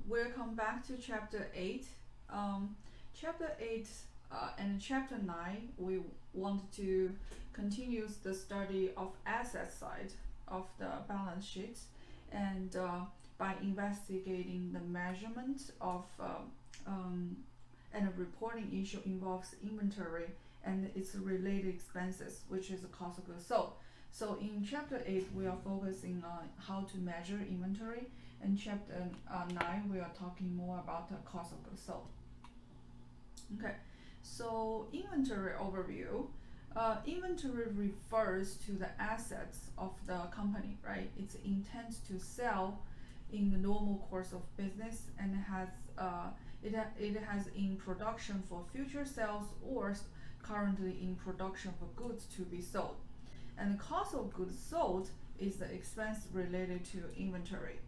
Welcome back to chapter 8. Chapter 8 and chapter 9, we want to continue the study of asset side of the balance sheet and by investigating the measurement of and a reporting issue involves inventory and its related expenses, which is the cost of goods sold. So in chapter 8, we are focusing on how to measure inventory. In chapter 9, we are talking more about the cost of goods sold. Okay, so inventory overview. Inventory refers to the assets of the company, right? It's intent to sell in the normal course of business and it has in production for future sales or currently in production for goods to be sold. And the cost of goods sold is the expense related to inventory.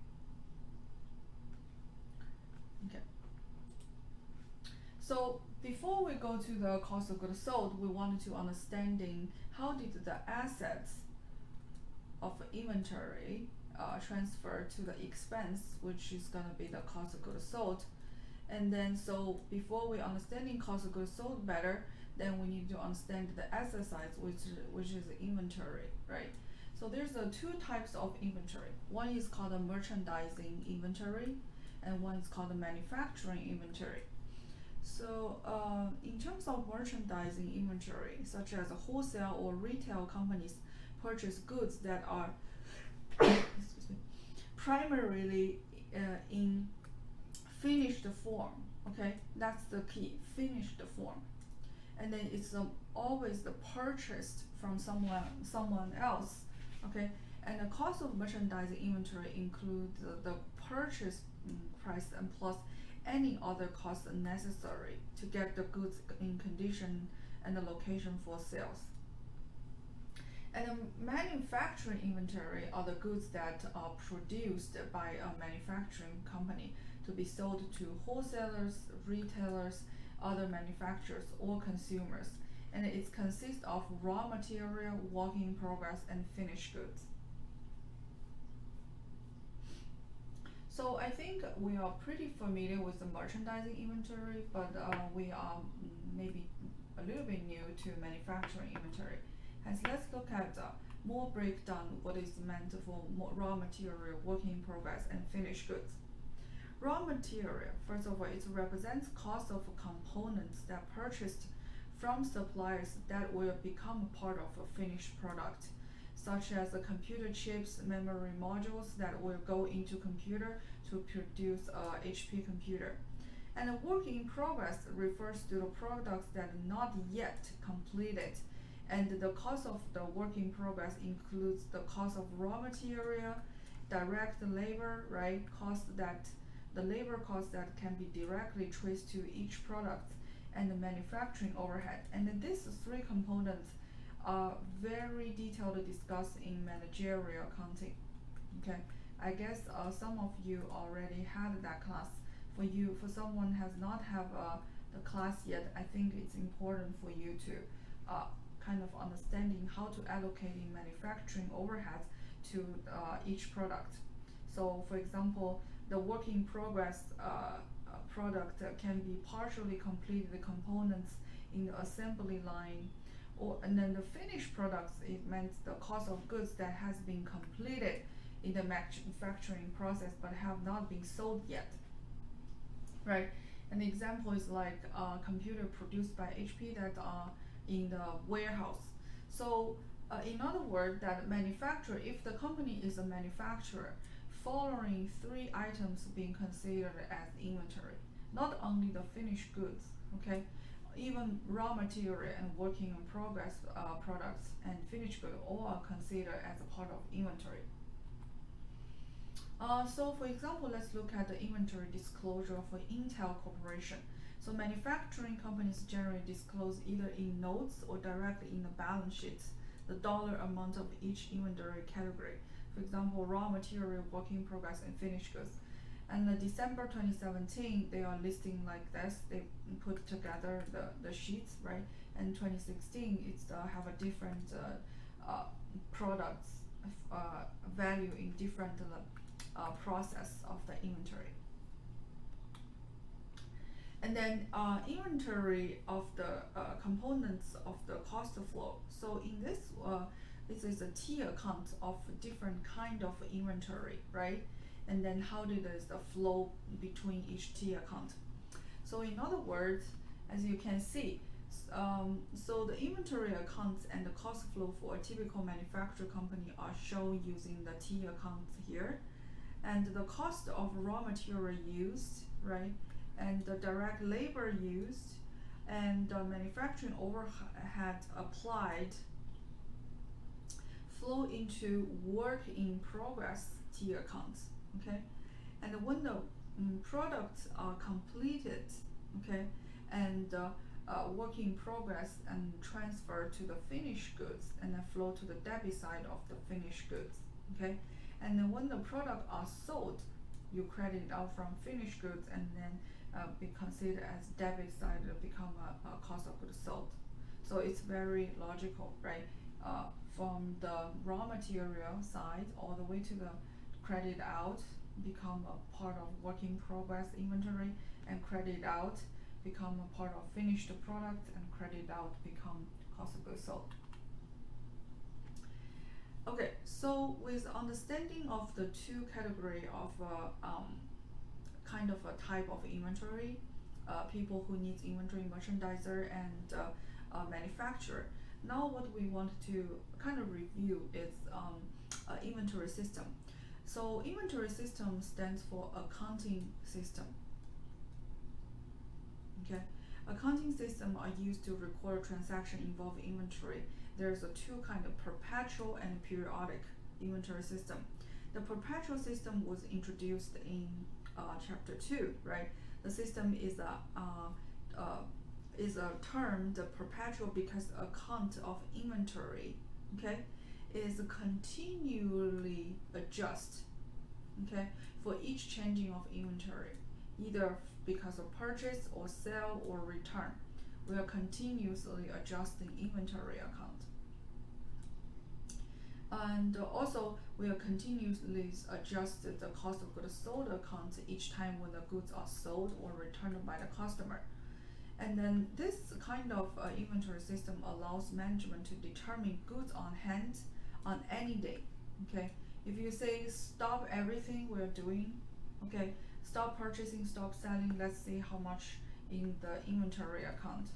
Okay. So before we go to the cost of goods sold, we wanted to understanding how did the assets of inventory transfer to the expense, which is gonna be the cost of goods sold. And then so before we understanding cost of goods sold better, then we need to understand the asset side, which is the inventory, right? So there's two types of inventory. One is called a merchandising inventory, and one is called a manufacturing inventory. So in terms of merchandising inventory, such as wholesale or retail companies purchase goods that are excuse me, primarily in finished form. Okay, that's the key, finished form. And then it's always the purchased from someone else. Okay, and the cost of merchandising inventory includes the purchase price and plus any other costs necessary to get the goods in condition and the location for sales. And the manufacturing inventory are the goods that are produced by a manufacturing company to be sold to wholesalers, retailers, other manufacturers, or consumers. And it consists of raw material, work in progress, and finished goods. So I think we are pretty familiar with the merchandising inventory, but we are maybe a little bit new to manufacturing inventory. Hence, let's look at more breakdown what is meant for raw material, work in progress, and finished goods. Raw material, first of all, it represents cost of components that purchased from suppliers that will become a part of a finished product, such as the computer chips, memory modules that will go into computer to produce a HP computer. And the work in progress refers to the products that are not yet completed. And the cost of the work in progress includes the cost of raw material, direct labor, right? The labor cost that can be directly traced to each product, and the manufacturing overhead. And then these three components are very detailed discussed in managerial accounting. Okay, I guess some of you already had that class. For someone has not have the class yet, I think it's important for you to kind of understanding how to allocate in manufacturing overheads to each product. So for example, the work in progress product can be partially completed components in the assembly line, and then the finished products, it means the cost of goods that has been completed in the manufacturing process but have not been sold yet, right? An example is like a computer produced by HP that are in the warehouse. So in other words, that manufacturer, if the company is a manufacturer, following three items being considered as inventory, not only the finished goods, okay, even raw material and work in progress products and finished goods all are considered as a part of inventory. So for example, let's look at the inventory disclosure for Intel Corporation. So manufacturing companies generally disclose either in notes or directly in the balance sheets the dollar amount of each inventory category. For example, raw material, work in progress, and finished goods. And December 2017, they are listing like this. They put together the sheets, right? And 2016, it's have a different products value in different process of the inventory. And then inventory of the components of the cost flow. So in this is a T account of different kind of inventory, right? And then how did is the flow between each T account. So in other words, as you can see, so the inventory accounts and the cost flow for a typical manufacturer company are shown using the T accounts here. And the cost of raw material used, right? And the direct labor used, and the manufacturing overhead applied flow into work in progress T accounts, okay? And when the products are completed, okay, and work in progress and transfer to the finished goods and then flow to the debit side of the finished goods, okay? And then when the product are sold, you credit it out from finished goods and then be considered as debit side to become a cost of goods sold. So it's very logical, right? From the raw material side all the way to the credit out become a part of work in progress inventory, and credit out become a part of finished product, and credit out become cost of goods sold. Okay, so with understanding of the two category of kind of a type of inventory, people who needs inventory, merchandiser and manufacturer. Now what we want to kind of review is inventory system. So inventory system stands for accounting system. Okay, accounting system are used to record transaction involving inventory. There's a two kind of perpetual and periodic inventory system. The perpetual system was introduced in chapter 2, right? The system is a term, the perpetual, because account of inventory, okay, is continually adjust, okay, for each changing of inventory, either because of purchase or sale or return. We are continuously adjusting inventory account. And also, we are continuously adjust the cost of goods sold account each time when the goods are sold or returned by the customer. And then this kind of inventory system allows management to determine goods on hand on any day. Okay, if you say stop everything we're doing, okay, stop purchasing, stop selling, let's see how much in the inventory account.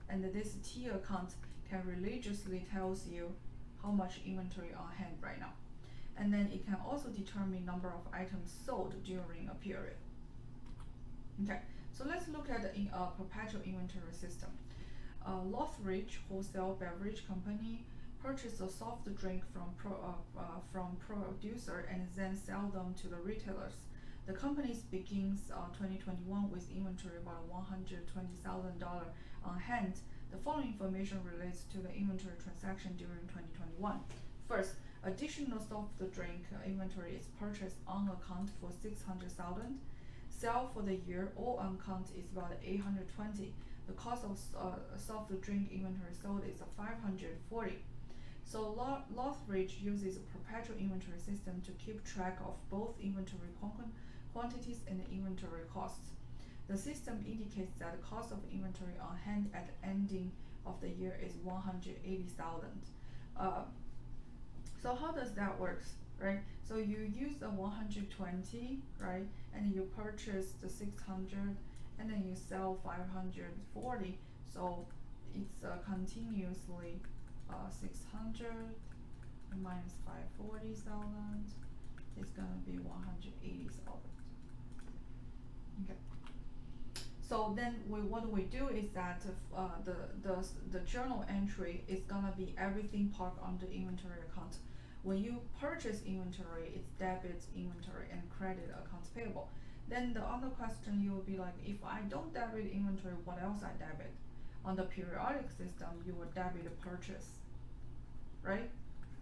And this T account can religiously tells you how much inventory on hand right now. And then it can also determine number of items sold during a period. Okay, so let's look at the perpetual inventory system. Lothridge Wholesale Beverage Company purchased a soft drink from producer and then sell them to the retailers. The company begins 2021 with inventory about $120,000 on hand. The following information relates to the inventory transaction during 2021. First, additional soft drink inventory is purchased on account for $600,000. Sale for the year all on account is about $820. The cost of soft drink inventory sold is $540. So Lothridge uses a perpetual inventory system to keep track of both inventory quantities and inventory costs. The system indicates that the cost of inventory on hand at the ending of the year is $180,000. So how does that work, right? So you use the 120, right, and you purchase the 600, and then you sell 540. So it's continuously 600 minus 540,000 is gonna be 180,000. Okay. So then what we do is that the journal entry is gonna be everything parked under inventory account. When you purchase inventory, it's debit inventory and credit accounts payable. Then the other question you will be like, if I don't debit inventory, what else I debit? On the periodic system, you will debit the purchase, right?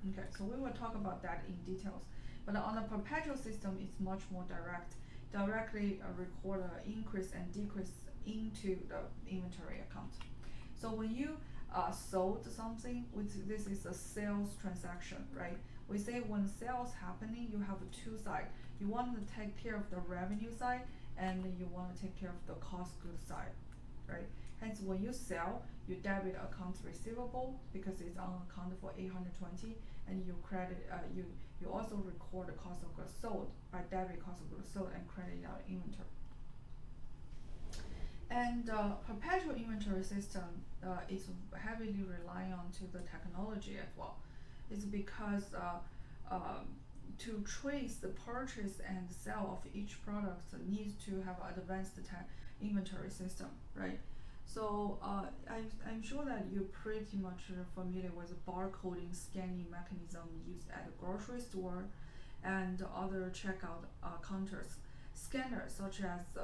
Okay, so we will talk about that in details. But on the perpetual system, it's much more direct. Directly record an increase and decrease into the inventory account. So when you sold something, this is a sales transaction, right? We say when sales happening, you have two sides. You want to take care of the revenue side and you want to take care of the cost goods side, right? Hence, when you sell, you debit accounts receivable because it's unaccounted for 820, and you credit you also record the cost of goods sold by debit cost of goods sold and credit out inventory. And perpetual inventory system is heavily relying on to the technology as well. It's because to trace the purchase and sale of each product needs to have advanced inventory system, right? So I'm sure that you're pretty much familiar with the barcoding scanning mechanism used at the grocery store and other checkout counters. Scanners such as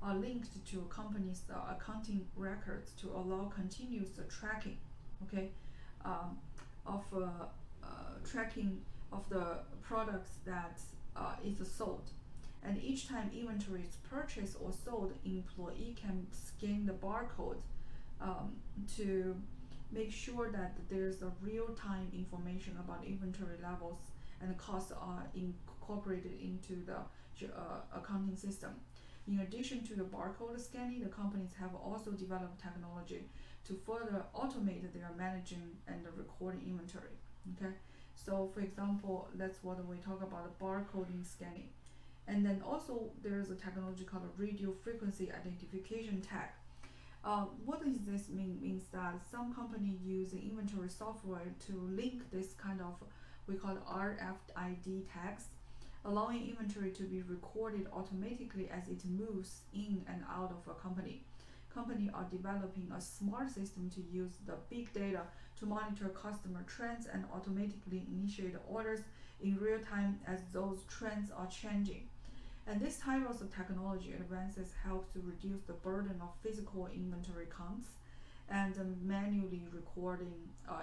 are linked to a company's accounting records to allow continuous tracking, okay, um, of tracking of the products that is sold. And each time inventory is purchased or sold, employee can scan the barcode to make sure that there's a real-time information about inventory levels and the costs are incorporated into the accounting system. In addition to the barcode scanning, the companies have also developed technology to further automate their managing and the recording inventory. Okay, so for example, that's what we talk about the barcoding scanning. And then also there's a technology called a radio frequency identification tag. What does this mean? Means that some company use inventory software to link this kind of we call RFID tags, allowing inventory to be recorded automatically as it moves in and out of a company. Companies are developing a smart system to use the big data to monitor customer trends and automatically initiate orders in real time as those trends are changing. And this type of technology advances helps to reduce the burden of physical inventory counts and manually recording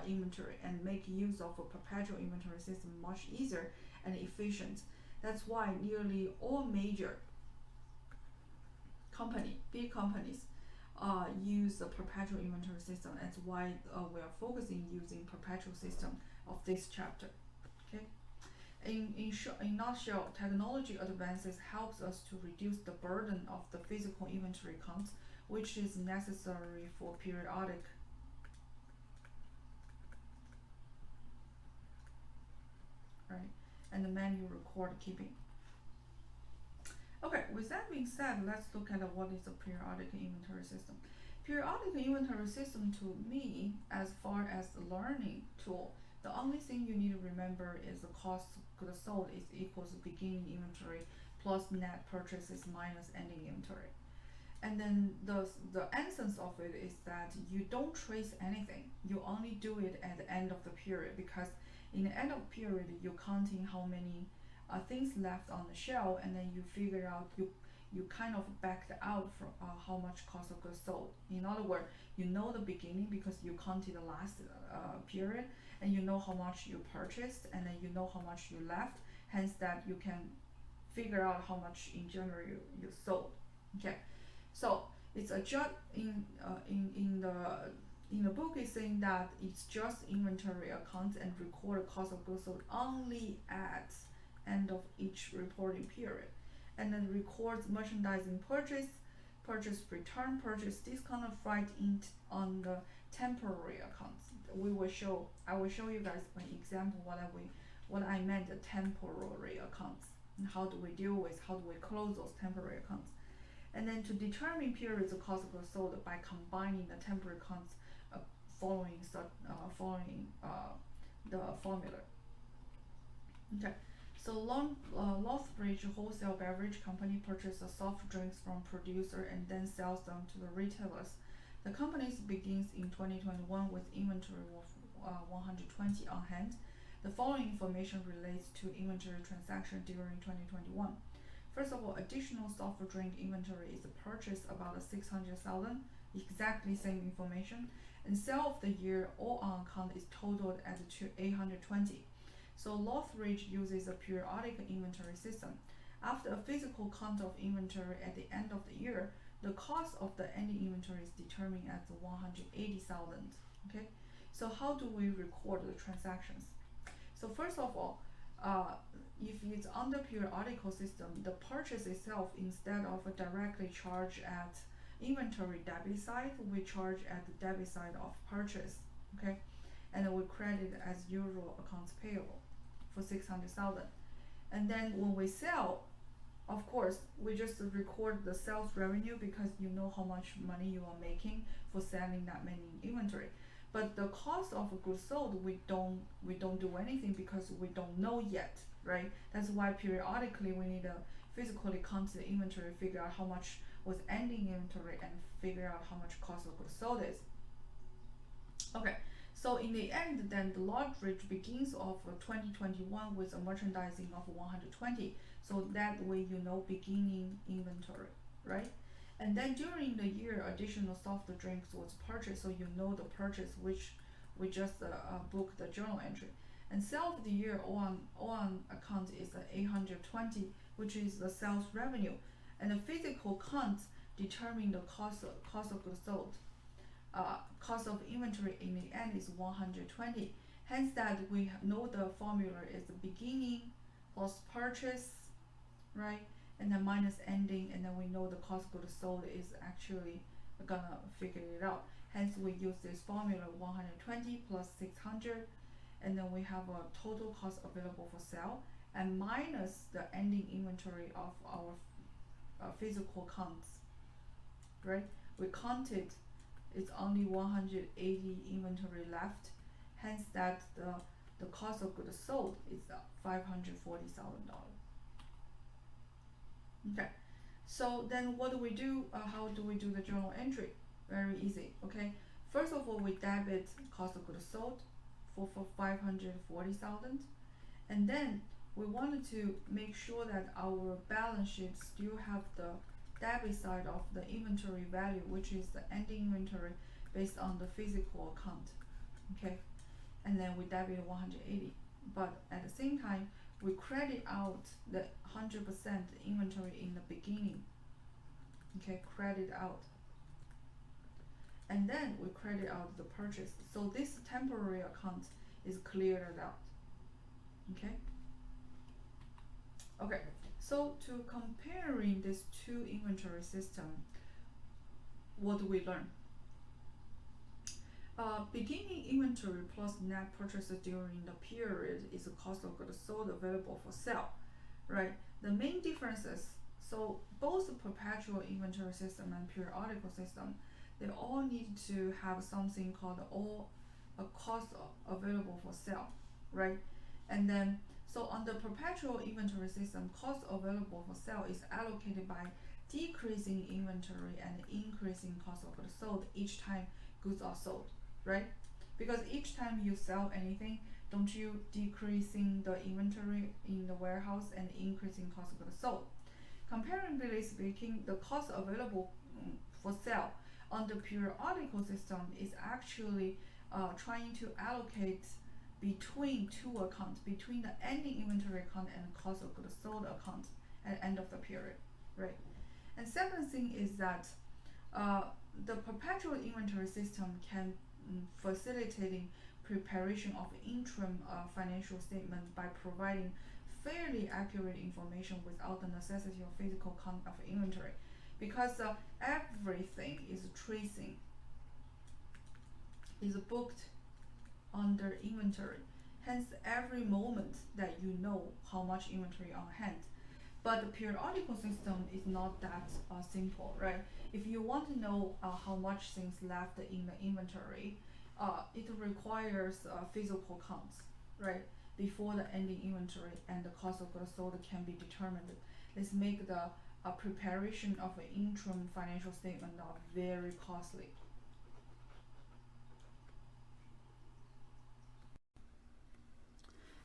inventory and make use of a perpetual inventory system much easier and efficient. That's why nearly all major big companies, use a perpetual inventory system. That's why we are focusing using perpetual system of this chapter. Okay. In nutshell, technology advances helps us to reduce the burden of the physical inventory counts, which is necessary for periodic right and the manual record keeping. Okay, with that being said, let's look at what is a periodic inventory system. Periodic inventory system to me, as far as the learning tool, the only thing you need to remember is the cost of goods sold is equals beginning inventory plus net purchases minus ending inventory. And then the essence of it is that you don't trace anything. You only do it at the end of the period because in the end of period you're counting how many things left on the shelf, and then you figure out you kind of backed out from how much cost of goods sold. In other words, you know the beginning because you counted the last period, and you know how much you purchased, and then you know how much you left. Hence, that you can figure out how much in general you sold. Okay, so it's a just in the book is saying that it's just inventory accounts and record cost of goods sold only at end of each reporting period, and then records merchandising purchase return, purchase discount of freight in on the temporary accounts. I will show you guys an example what I meant the temporary accounts and how do we close those temporary accounts. And then to determine periods of cost of goods sold by combining the temporary accounts following the formula. Okay. So Lethbridge Wholesale Beverage Company purchases soft drinks from producer and then sells them to the retailers. The company begins in 2021 with inventory of 120 on hand. The following information relates to inventory transaction during 2021. First of all, additional soft drink inventory is purchased about 600,000, exactly same information, and sale of the year all on account is totaled at 820. So Lethbridge uses a periodic inventory system. After a physical count of inventory at the end of the year, the cost of the ending inventory is determined at 180,000. Okay, so how do we record the transactions? So first of all, if it's under periodical system, the purchase itself, instead of directly charge at inventory debit side, we charge at the debit side of purchase, okay, and then we credit as usual accounts payable for 600,000. And then when we sell, of course, we just record the sales revenue because you know how much money you are making for selling that many inventory. But the cost of goods sold, we don't do anything because we don't know yet, right? That's why periodically we need to physically count the inventory, figure out how much was ending inventory, and figure out how much cost of goods sold is. Okay, so in the end, then the Lodge begins of 2021 with a merchandising of 120. So that way you know beginning inventory, right? And then during the year, additional soft drinks was purchased, so you know the purchase which we just booked the journal entry. And sale of the year on account is 820, which is the sales revenue, and the physical count determine the cost of goods sold. Cost of inventory in the end is 120. Hence that we know the formula is the beginning plus purchase, right? And then minus ending, and then we know the cost of goods sold is actually gonna figure it out. Hence we use this formula 120 plus 600, and then we have a total cost available for sale and minus the ending inventory of our physical counts, right? We counted it's only 180 inventory left, hence that the cost of goods sold is $540,000. Okay, so then what do we do? How do we do the journal entry? Very easy. Okay, first of all, we debit cost of goods sold for 540,000, and then we wanted to make sure that our balance sheet still have the debit side of the inventory value, which is the ending inventory based on the physical account. Okay, and then we debit 180, but at the same time we credit out the 100% inventory in the beginning. Okay, credit out, and then we credit out the purchase. So this temporary account is cleared out. Okay. Okay. So to comparing these two inventory system, what do we learn? Beginning inventory plus net purchases during the period is the cost of goods sold available for sale, right? The main differences, so both perpetual inventory system and periodical system, they all need to have something called a cost available for sale, right? And then, so on the perpetual inventory system, cost available for sale is allocated by decreasing inventory and increasing cost of goods sold each time goods are sold, right? Because each time you sell anything, don't you decreasing the inventory in the warehouse and increasing cost of goods sold? Comparatively speaking, the cost available for sale on the periodical system is actually trying to allocate between two accounts, between the ending inventory account and cost of goods sold account at end of the period, right? And second thing is that the perpetual inventory system can facilitating preparation of interim financial statement by providing fairly accurate information without the necessity of physical count of inventory, because everything is tracing, is booked under inventory. Hence, every moment that you know how much inventory on hand. But the periodical system is not that simple, right? If you want to know how much things left in the inventory, it requires physical counts, right? Before the ending inventory and the cost of goods sold can be determined. Let's make the preparation of an interim financial statement very costly.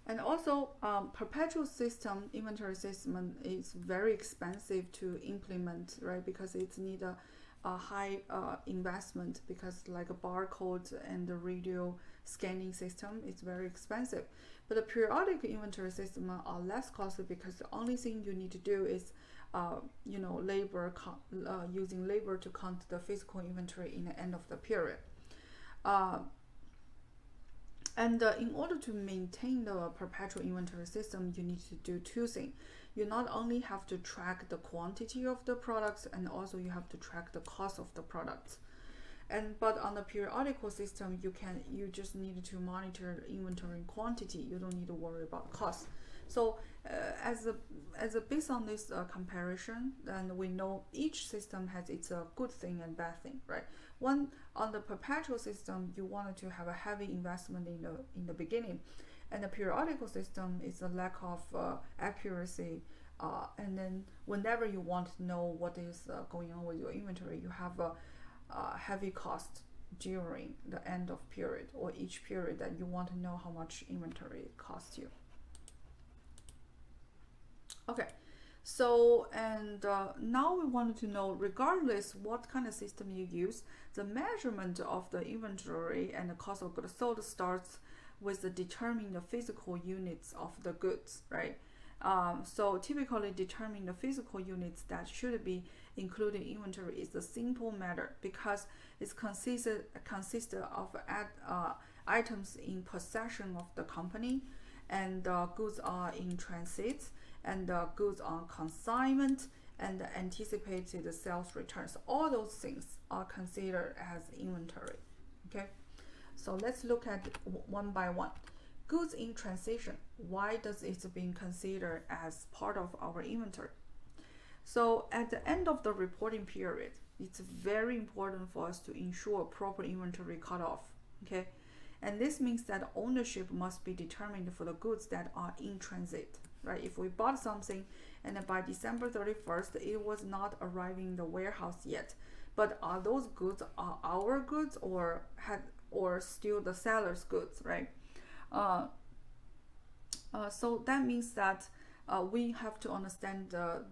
And also, perpetual system inventory system is very expensive to implement, right? Because it needs a high investment, because like a barcode and the radio scanning system is very expensive. But the periodic inventory system are less costly, because the only thing you need to do is labor using labor to count the physical inventory in the end of the period. And in order to maintain the perpetual inventory system, you need to do two things. You not only have to track the quantity of the products, and also you have to track the cost of the products. But on the periodical system, you just need to monitor the inventory quantity. You don't need to worry about cost. So as a based on this comparison, then we know each system has its good thing and bad thing, right? One, on the perpetual system, you wanted to have a heavy investment in the beginning, and the periodical system is a lack of accuracy. And then whenever you want to know what is going on with your inventory, you have a heavy cost during the end of period or each period that you want to know how much inventory costs you. Okay, so and now we wanted to know, regardless what kind of system you use, the measurement of the inventory and the cost of goods sold starts with the determining the physical units of the goods, right? So typically determining the physical units that should be included in inventory is a simple matter because it consists of items in possession of the company, and goods are in transit, and goods on consignment, and anticipated sales returns. All those things are considered as inventory. Okay, so let's look at one by one. Goods in transition. Why does it being considered as part of our inventory? So at the end of the reporting period, it's very important for us to ensure proper inventory cutoff. Okay, and this means that ownership must be determined for the goods that are in transit. Right? If we bought something and by December 31st it was not arriving in the warehouse yet, but are those goods our goods or still the seller's goods, right? So that means that we have to understand the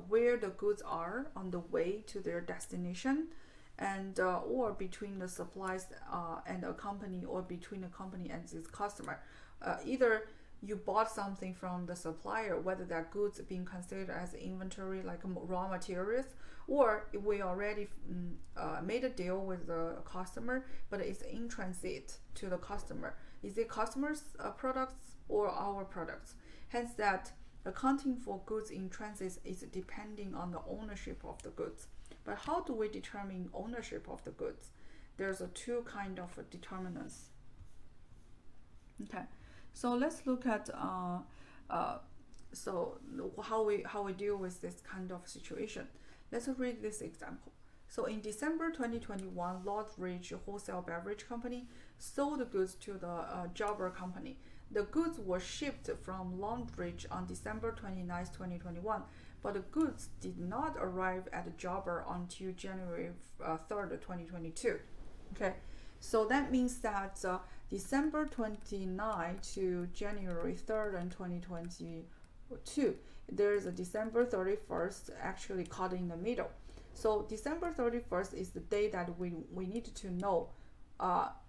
where the goods are on the way to their destination, and or between the supplies and a company, or between a company and its customer. Either you bought something from the supplier, whether that goods being considered as inventory, like raw materials, or we already made a deal with the customer, but it's in transit to the customer. Is it customer's products or our products? Hence that accounting for goods in transit is depending on the ownership of the goods. But how do we determine ownership of the goods? There's a two kind of determinants. Okay. So let's look at so how we deal with this kind of situation. Let's read this example. So in December 2021, Lordbridge Wholesale Beverage Company sold the goods to the Jobber Company. The goods were shipped from Longbridge on December 29, 2021, but the goods did not arrive at Jobber until January 3rd, 2022. Okay. So that means that December 29 to January 3rd and 2022, there is a December 31st actually caught in the middle. So December 31st is the day that we need to know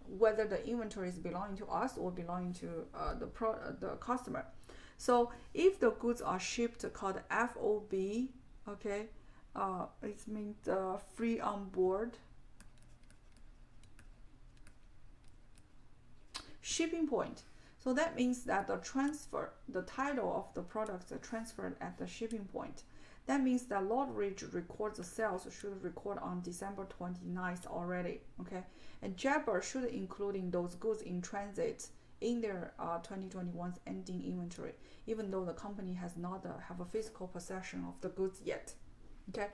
whether the inventory is belonging to us or belonging to the customer. So if the goods are shipped called FOB, okay, it means free on board. Shipping point. So that means that the title of the products are transferred at the shipping point. That means that Lordbridge records the sales should record on December 29th already, okay? And Jabber should including those goods in transit in their 2021's ending inventory, even though the company has not have a physical possession of the goods yet, okay?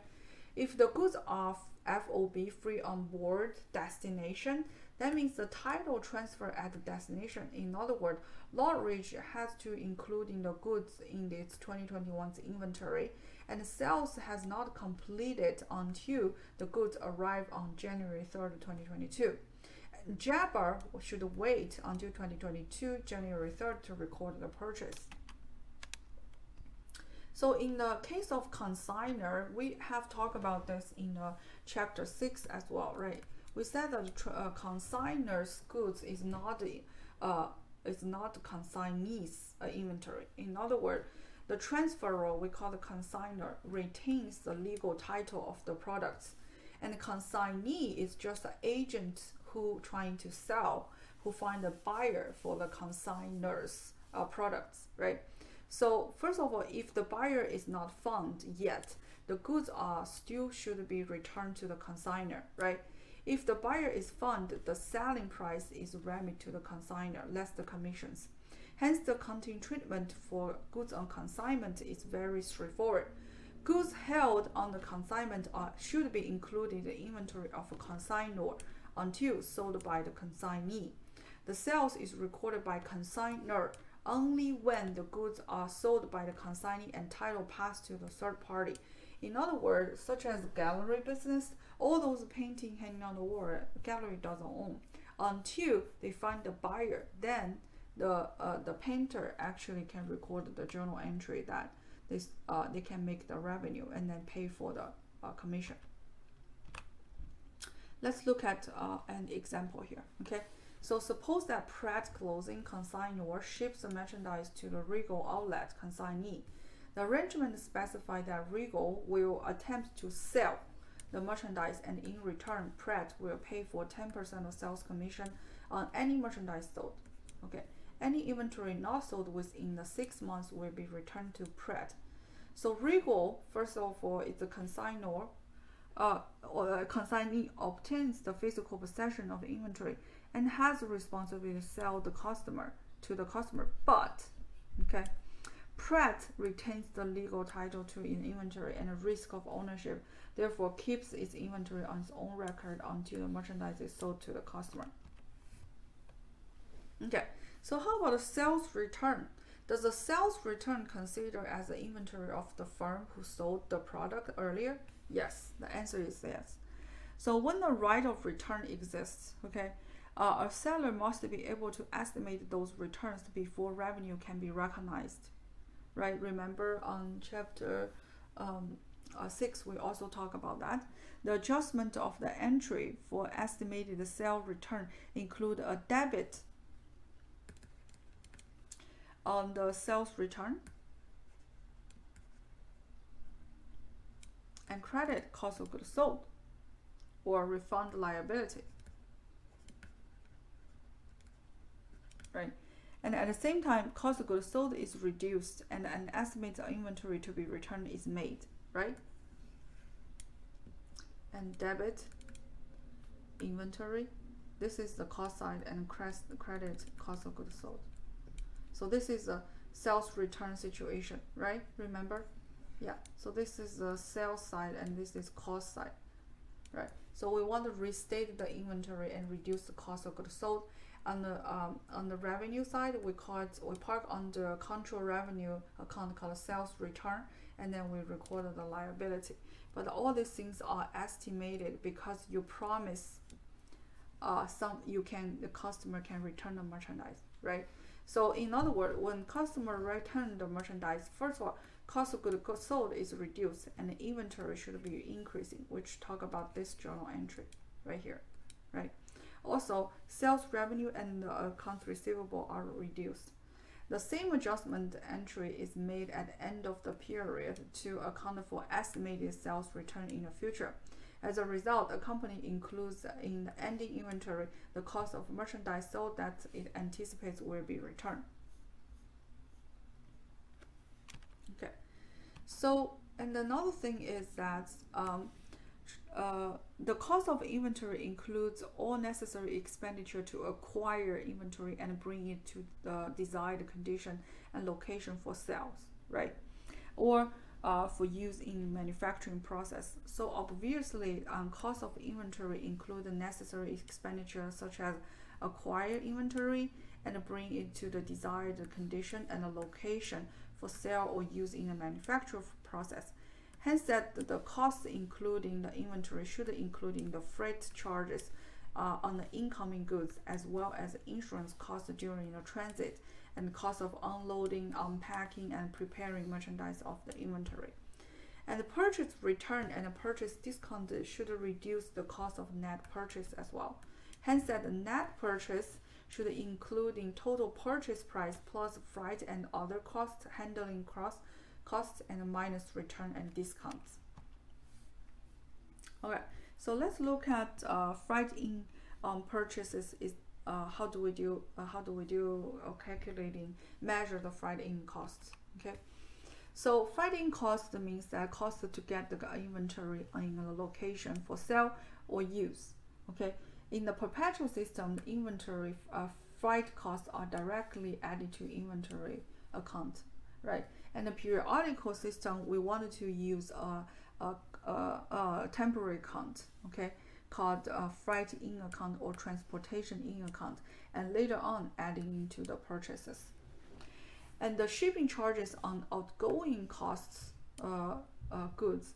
If the goods are FOB, free on board destination, that means the title transfer at the destination. In other words, Lordbridge has to include in the goods in its 2021's inventory, and sales has not completed until the goods arrive on January 3rd, 2022. Jabber should wait until 2022, January 3rd to record the purchase. So in the case of consignor, we have talked about this in chapter 6 as well, right? We said that consignor's goods is not consignee's inventory. In other words, the transferor, we call the consignor, retains the legal title of the products, and the consignee is just an agent who trying to sell. who find a buyer for the consignor's products, right? So first of all, if the buyer is not found yet, the goods are still should be returned to the consignor, right? If the buyer is found, the selling price is remitted to the consignor, less the commissions. Hence, the accounting treatment for goods on consignment is very straightforward. Goods held on the consignment should be included in the inventory of a consignor until sold by the consignee. The sales is recorded by consignor only when the goods are sold by the consignee and title passed to the third party. In other words, such as gallery business, all those painting hanging on the wall, gallery doesn't own until they find the buyer. Then the painter actually can record the journal entry that they can make the revenue and then pay for the commission. Let's look at an example here. Okay, so suppose that Pratt Clothing consignor ships the merchandise to the Regal outlet consignee. The arrangement specifies that Regal will attempt to sell the merchandise, and in return, Pratt will pay for 10% of sales commission on any merchandise sold. Okay, any inventory not sold within the 6 months will be returned to Pratt. So Regal, first of all, is the consignor, or consignee obtains the physical possession of the inventory and has the responsibility to sell the customer to the customer. But, okay, Pratt retains the legal title to an inventory and a risk of ownership, therefore keeps its inventory on its own record until the merchandise is sold to the customer. Okay, so how about the sales return? Does the sales return consider as the inventory of the firm who sold the product earlier? Yes, the answer is yes. So when the right of return exists, okay, a seller must be able to estimate those returns before revenue can be recognized, right? Remember on chapter 6, we also talk about that. The adjustment of the entry for estimated sale return include a debit on the sales return and credit cost of goods sold or refund liability, right? And at the same time, cost of goods sold is reduced and an estimated inventory to be returned is made, right? And debit inventory, this is the cost side, and credit cost of goods sold. So this is a sales return situation, right? Remember? Yeah, so this is the sales side and this is cost side, right? So we want to restate the inventory and reduce the cost of goods sold. On the revenue side, we park on the control revenue account called sales return, and then we record the liability. But all these things are estimated because you promise the customer can return the merchandise, right? So in other words, when customer return the merchandise, first of all, cost of goods sold is reduced and the inventory should be increasing, which talk about this journal entry right here, right? Also, sales revenue and the accounts receivable are reduced. The same adjustment entry is made at the end of the period to account for estimated sales return in the future. As a result, a company includes in the ending inventory the cost of merchandise sold that it anticipates will be returned. Okay, so, and another thing is that the cost of inventory includes all necessary expenditure to acquire inventory and bring it to the desired condition and location for sales, right? Or for use in manufacturing process. So obviously, cost of inventory include the necessary expenditure such as acquire inventory and bring it to the desired condition and a location for sale or use in the manufacturing process. Hence, that the costs including the inventory should include the freight charges on the incoming goods, as well as insurance costs during the transit and cost of unloading, unpacking, and preparing merchandise of the inventory. And the purchase return and the purchase discount should reduce the cost of net purchase as well. Hence, that the net purchase should include in total purchase price plus freight and other costs, handling costs, and minus return and discounts. Okay, so let's look at freight in purchases is how do we do calculating measure the freight in costs? Okay, so freight in cost means that cost to get the inventory in a location for sale or use. Okay, in the perpetual system, the inventory freight costs are directly added to inventory account, right? And the periodical system, we wanted to use a temporary account, okay, called freight in account or transportation in account, and later on adding into the purchases. And the shipping charges on outgoing costs goods,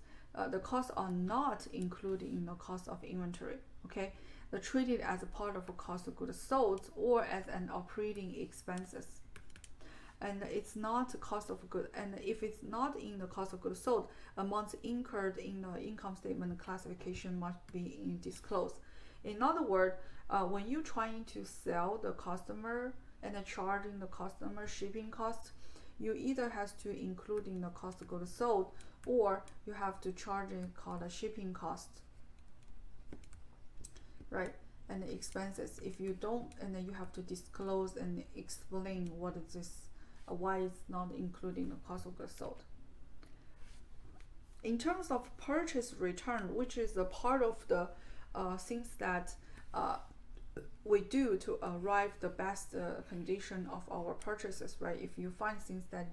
the costs are not included in the cost of inventory. Okay, they're treated as a part of a cost of goods sold or as an operating expenses. And it's not cost of goods. And if it's not in the cost of goods sold, amounts incurred in the income statement classification must be disclosed. In other words, when you're trying to sell the customer and charging the customer shipping cost, you either has to include in the cost of goods sold, or you have to charge it called a shipping cost, right? And the expenses. If you don't, and then you have to disclose and explain what is this, why it's not including the cost of goods sold. In terms of purchase return, which is a part of the things that we do to arrive the best condition of our purchases, right? If you find things that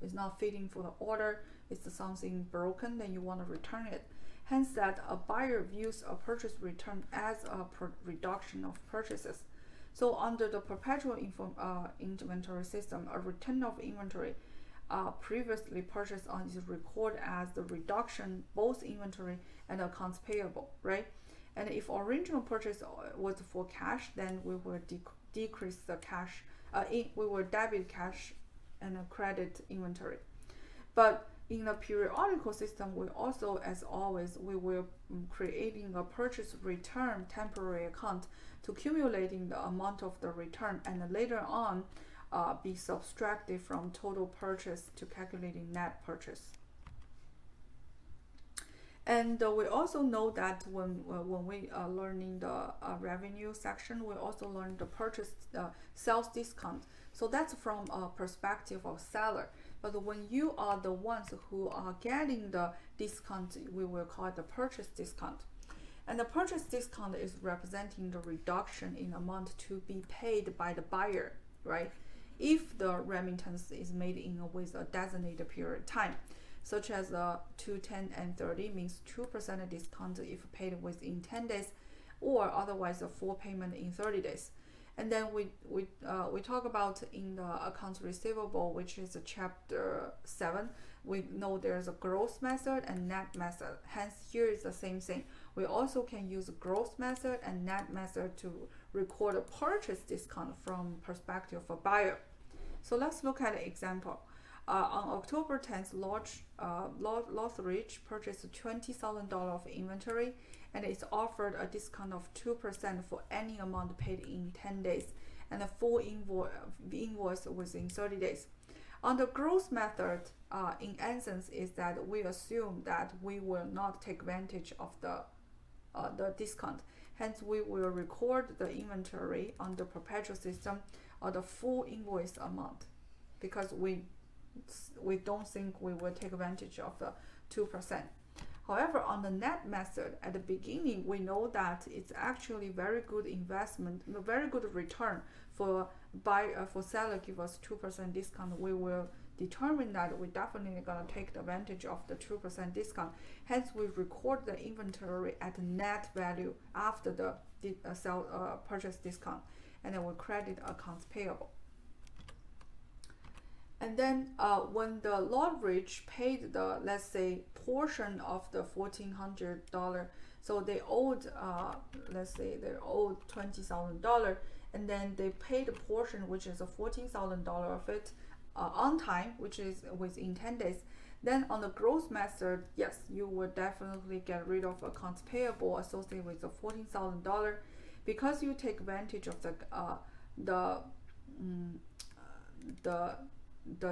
is not fitting for the order, it's something broken, then you want to return it. Hence that a buyer views a purchase return as a reduction of purchases. So under the perpetual inventory system, a return of inventory previously purchased on is recorded as the reduction both inventory and accounts payable, right? And if original purchase was for cash, then we will decrease the cash. We will debit cash and credit inventory. But in the periodical system, we also, as always, we will creating a purchase return temporary account to accumulating the amount of the return, and later on be subtracted from total purchase to calculating net purchase. And we also know that when we learning the revenue section, we also learn the purchase sales discount. So that's from a perspective of seller. But when you are the ones who are getting the discount, we will call it the purchase discount. And the purchase discount is representing the reduction in amount to be paid by the buyer, right? If the remittance is made with a designated period of time, such as 2, 10, and 30 means 2% discount if paid within 10 days, or otherwise a full payment in 30 days. And then we talk about in the accounts receivable, which is chapter 7. We know there's a gross method and net method. Hence, here is the same thing. We also can use gross method and net method to record a purchase discount from perspective of buyer. So let's look at an example. On October 10th, Lothridge purchased $20,000 of inventory, and it's offered a discount of 2% for any amount paid in 10 days, and a full invoice within 30 days. On the gross method, in essence, is that we assume that we will not take advantage of the discount. Hence, we will record the inventory on the perpetual system or the full invoice amount, because we don't think we will take advantage of the 2%. However, on the net method, at the beginning, we know that it's actually very good investment, a very good return for seller give us 2% discount. We will determine that we're definitely gonna take the advantage of the 2% discount. Hence, we record the inventory at net value after the purchase discount, and then we credit accounts payable. And then when the Lothridge paid the, let's say, portion of the $1,400, so they owed, let's say they owed $20,000, and then they paid a portion, which is a $14,000 of it on time, which is within 10 days. Then on the gross method, yes, you will definitely get rid of accounts payable associated with the $14,000, because you take advantage of the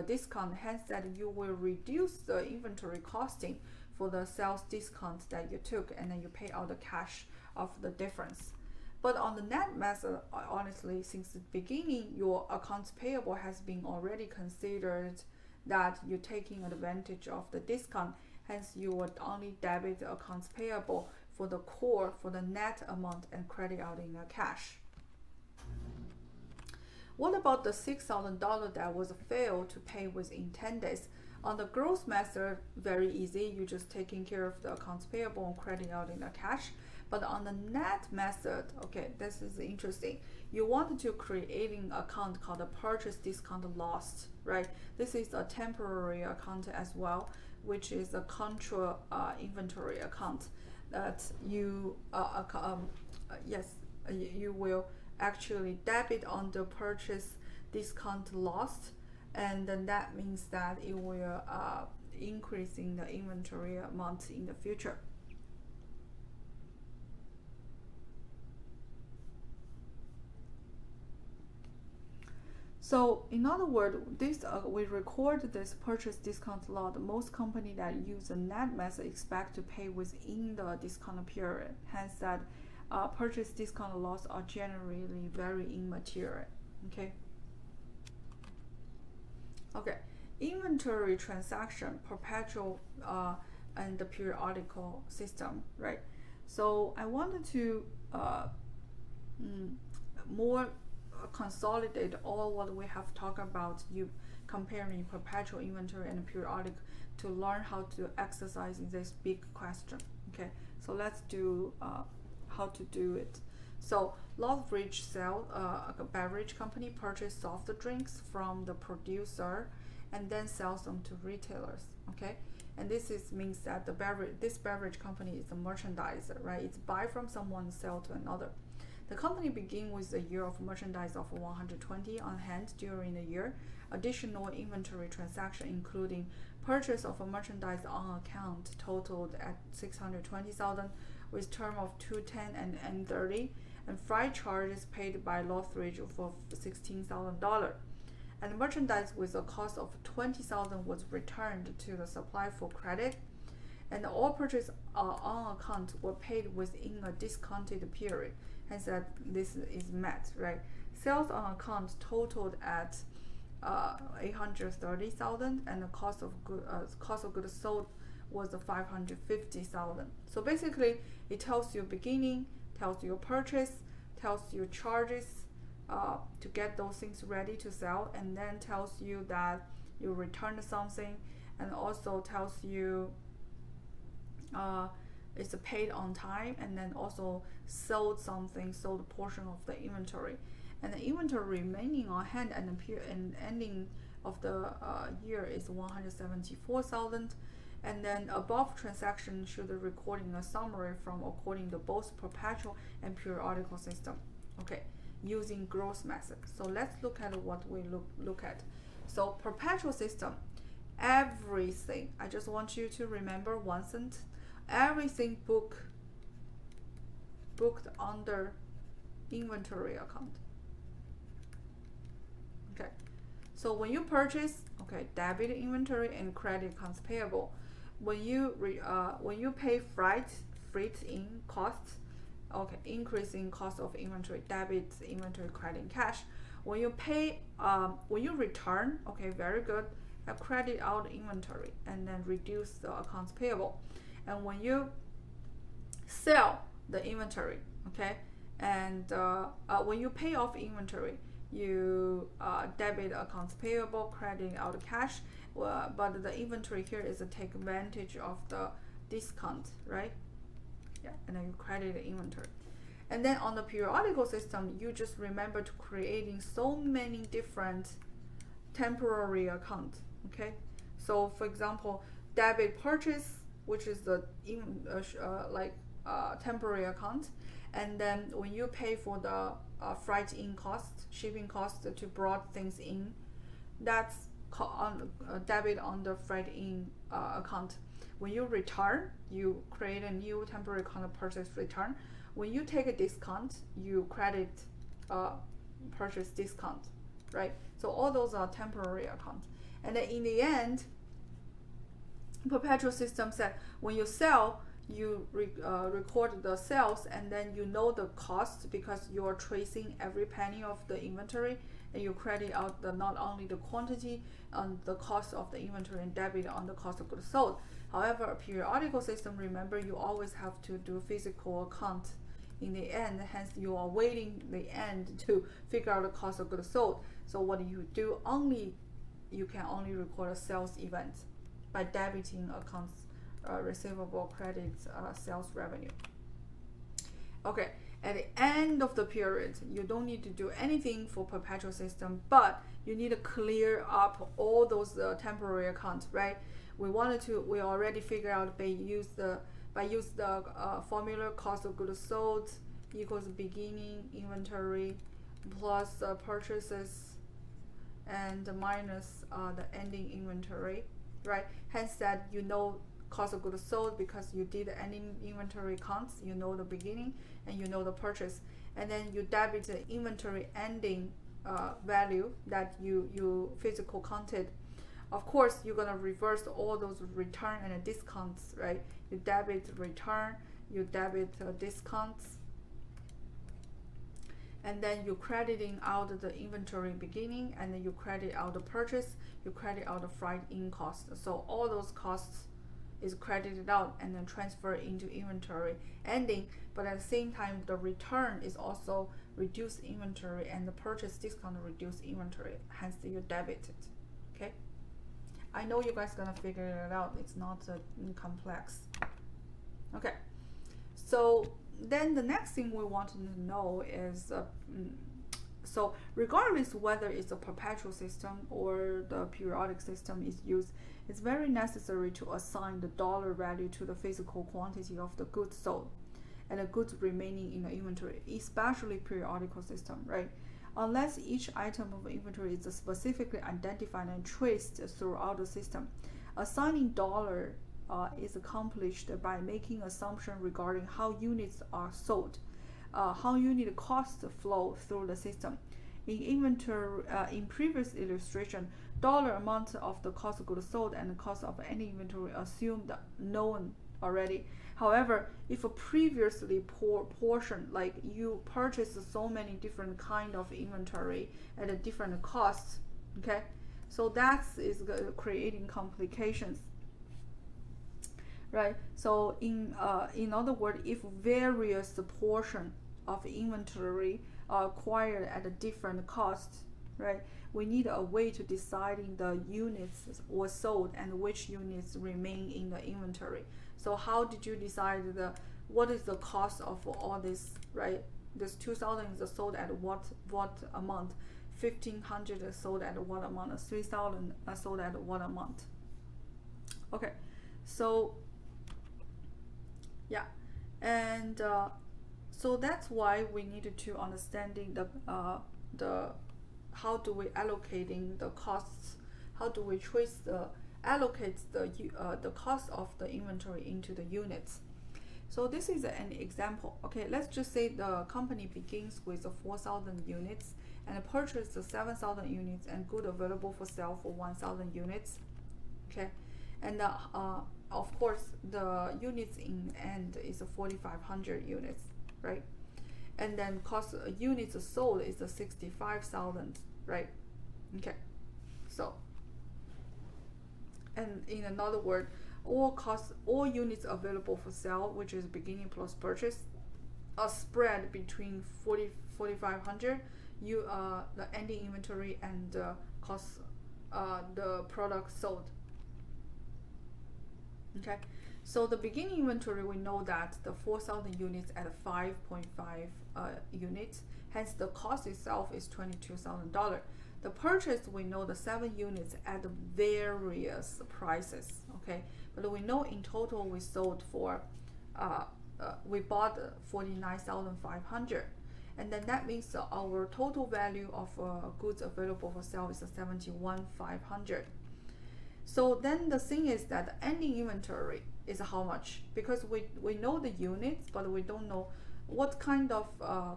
discount. Hence that you will reduce the inventory costing for the sales discount that you took, and then you pay out the cash of the difference. But on the net method, honestly, since the beginning, your accounts payable has been already considered that you're taking advantage of the discount. Hence, you would only debit the accounts payable for the core, for the net amount, and credit out in the cash. What about the $6,000 that was failed to pay within 10 days? On the gross method, very easy. You're just taking care of the accounts payable and credit out in the cash. But on the net method, okay, this is interesting. You want to create an account called a purchase discount loss, right? This is a temporary account as well, which is a contra inventory account that you you will actually debit on the purchase discount loss, and then that means that it will increasing the inventory amount in the future. So in other words, this we record this purchase discount loss. Most companies that use the net method expect to pay within the discount period. Hence, that purchase discount loss are generally very immaterial. Okay. Okay. Inventory transaction, perpetual and the periodical system, right? So I wanted to more consolidate all what we have talked about, you comparing perpetual inventory and periodic, to learn how to exercise this big question. Okay, so let's do how to do it. So Lethbridge a beverage company, purchase soft drinks from the producer and then sells them to retailers. Okay, and means that this beverage company is a merchandiser, right? It's buy from someone and sell to another. The company begins with a year of merchandise of 120 on hand during the year. Additional inventory transaction, including purchase of a merchandise on account, totaled at 620,000, with term of 210 and 30, and freight charges paid by Lethbridge for $16,000. And merchandise with a cost of 20,000 was returned to the supplier for credit, and all purchases on account were paid within a discounted period. Hence, that this is met, right? Sales on account totaled at 830,000, and the cost of goods sold was 550,000. So basically, it tells you beginning, tells you purchase, tells you charges to get those things ready to sell, and then tells you that you returned something, and also tells you it's paid on time, and then also sold a portion of the inventory, and the inventory remaining on hand and ending of the year is 174,000. And then above transaction should recording a summary from according to both perpetual and periodical system. Okay, using gross method. So let's look at what we look at. So perpetual system, everything. I just want you to remember one sentence. Everything booked under inventory account. Okay, so when you purchase, okay, debit inventory and credit accounts payable. When you pay freight in costs, okay, increasing cost of inventory, debit inventory, credit, and cash. When you pay, when you return, okay, very good, credit out inventory and then reduce the accounts payable. And when you sell the inventory, okay, and when you pay off inventory, you debit accounts payable, credit out cash, but the inventory here is to take advantage of the discount, right? Yeah, and then you credit the inventory. And then on the periodical system, you just remember to creating so many different temporary accounts, okay? So for example, debit purchase, which is the temporary account, and then when you pay for the freight in cost, shipping cost to brought things in, that's debit on the freight in account. When you return, you create a new temporary account of purchase return. When you take a discount, you credit purchase discount, right? So all those are temporary accounts. And then in the end, perpetual system said when you sell, record the sales, and then you know the cost because you're tracing every penny of the inventory, and you credit out the not only the quantity and the cost of the inventory and debit on the cost of goods sold. However, a periodical system, remember, you always have to do physical account in the end, hence you are waiting the end to figure out the cost of goods sold. So what you do, you can only record a sales event by debiting accounts receivable, credits, sales revenue. Okay, at the end of the period, you don't need to do anything for perpetual system, but you need to clear up all those temporary accounts, right? We already figured out use the formula cost of goods sold equals beginning inventory plus purchases and minus the ending inventory, right? Hence that you know cost of goods sold because you did the ending inventory counts, you know the beginning and you know the purchase, and then you debit the inventory ending value that you physical counted. Of course, you're gonna reverse all those return and discounts, right? You debit return, you debit discounts, and then you crediting out the inventory beginning, and then you credit out the purchase, you credit out the freight in cost. So all those costs is credited out and then transferred into inventory ending, but at the same time the return is also reduced inventory and the purchase discount reduced inventory, hence you debit it. Okay, I know you guys gonna figure it out, it's not complex. Okay, so then the next thing we want to know is so regardless whether it's a perpetual system or the periodic system is used, it's very necessary to assign the dollar value to the physical quantity of the goods sold and the goods remaining in the inventory, especially periodical system, right? Unless each item of inventory is specifically identified and traced throughout the system, assigning dollar is accomplished by making assumptions regarding how units are sold, how unit costs flow through the system. In inventory, in previous illustration, dollar amount of the cost of goods sold and the cost of any inventory assumed known already. However, if a previously portion, like you purchased so many different kind of inventory at a different cost, okay, so that is creating complications, right? So in other words, if various portion of inventory are acquired at a different cost, right, we need a way to deciding the units were sold and which units remain in the inventory. So how did you decide what is the cost of all this, right? This 2,000 is sold at what amount? 1,500 is sold at what amount? 3,000 are sold at what amount? Okay, so yeah, and so that's why we needed to understanding the how do we allocating the costs, how do we allocate the cost of the inventory into the units. So this is an example. Okay, let's just say the company begins with 4,000 units and purchases 7,000 units and good available for sale for 1,000 units. Okay, and of course the units in end is 4,500 units, right? And then cost units sold is 65,000, right? Okay, so, and in another word, all units available for sale, which is beginning plus purchase, are spread between 4,500 the ending inventory and cost the product sold. Okay, so the beginning inventory, we know that the 4,000 units at 5.5 units, hence the cost itself is $22,000. The purchase, we know the 7 units at various prices, okay, but we know in total we sold for we bought 49,500, and then that means our total value of goods available for sale is 71,500. So then the thing is that the ending inventory is how much, because we know the units, but we don't know what kind of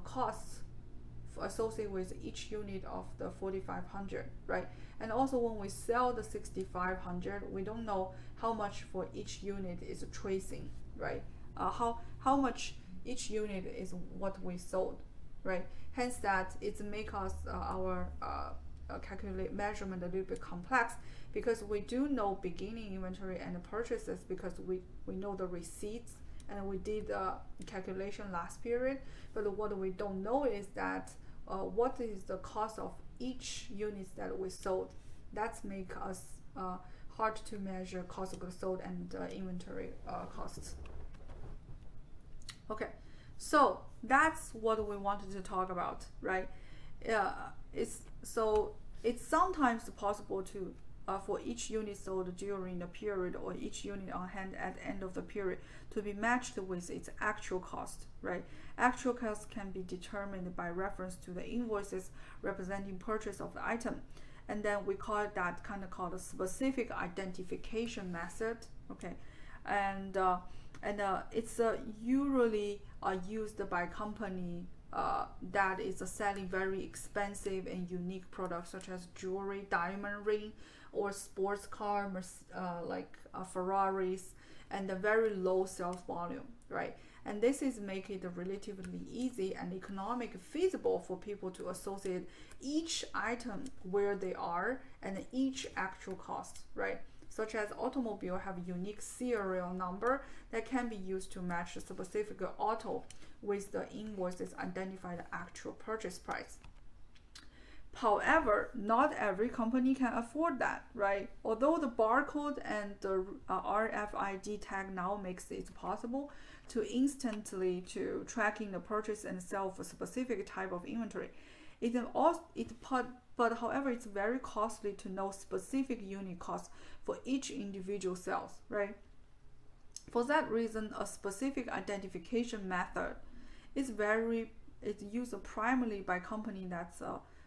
costs associated with each unit of the 4,500, right? And also when we sell the 6,500, we don't know how much for each unit is tracing, right? how much each unit is what we sold, right? Hence that it make us our calculate measurement a little bit complex, because we do know beginning inventory and purchases, because we know the receipts and we did the calculation last period. But what we don't know is that what is the cost of each unit that we sold. That's make us hard to measure cost of goods sold and inventory costs. Okay, so that's what we wanted to talk about, right? It's sometimes possible to for each unit sold during the period, or each unit on hand at the end of the period, to be matched with its actual cost, right? Actual cost can be determined by reference to the invoices representing purchase of the item, and then we call it that kind of called a specific identification method, okay? And it's usually used by company that is selling very expensive and unique products, such as jewelry, diamond ring, or sports car, like Ferraris, and a very low sales volume, right? And this is make it relatively easy and economic feasible for people to associate each item where they are and each actual cost, right? Such as automobile have unique serial number that can be used to match the specific auto with the invoices identify the actual purchase price. However, not every company can afford that, right? Although the barcode and the RFID tag now makes it possible to instantly to tracking the purchase and sale of a specific type of inventory, but however, it's very costly to know specific unit costs for each individual sales, right? For that reason, a specific identification method is used primarily by company that's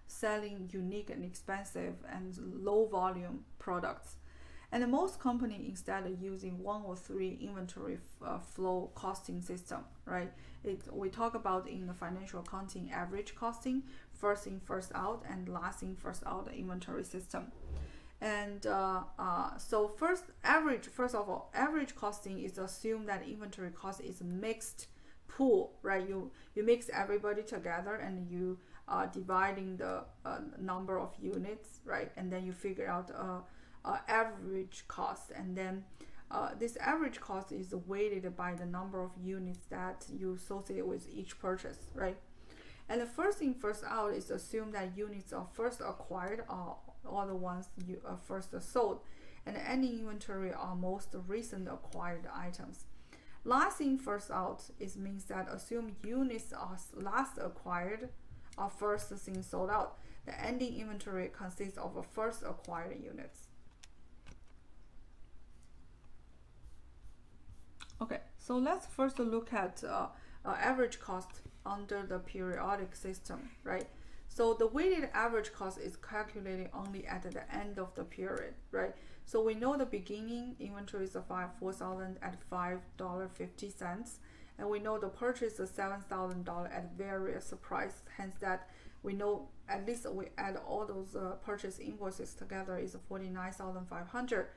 selling unique and expensive and low volume products. And most companies instead are using 1 or 3 inventory flow costing system, right? We talk about in the financial accounting average costing, first in, first out, and last in, first out inventory system. And so first of all, average costing is assumed that inventory cost is a mixed pool, right? You mix everybody together and you dividing the number of units, right? And then you figure out average cost, and then this average cost is weighted by the number of units that you associate with each purchase, right? And the first in, first out is assumed that units are first acquired or all the ones you first sold, and any inventory are most recent acquired items. Last in, first out means that assume units are last acquired or first seen sold out. The ending inventory consists of first acquired units. Okay, so let's first look at average cost under the periodic system, right? So the weighted average cost is calculated only at the end of the period, right? So we know the beginning inventory is 4,000 at $5.50, and we know the purchase is $7,000 at various prices. Hence that we know at least we add all those purchase invoices together is 49,500.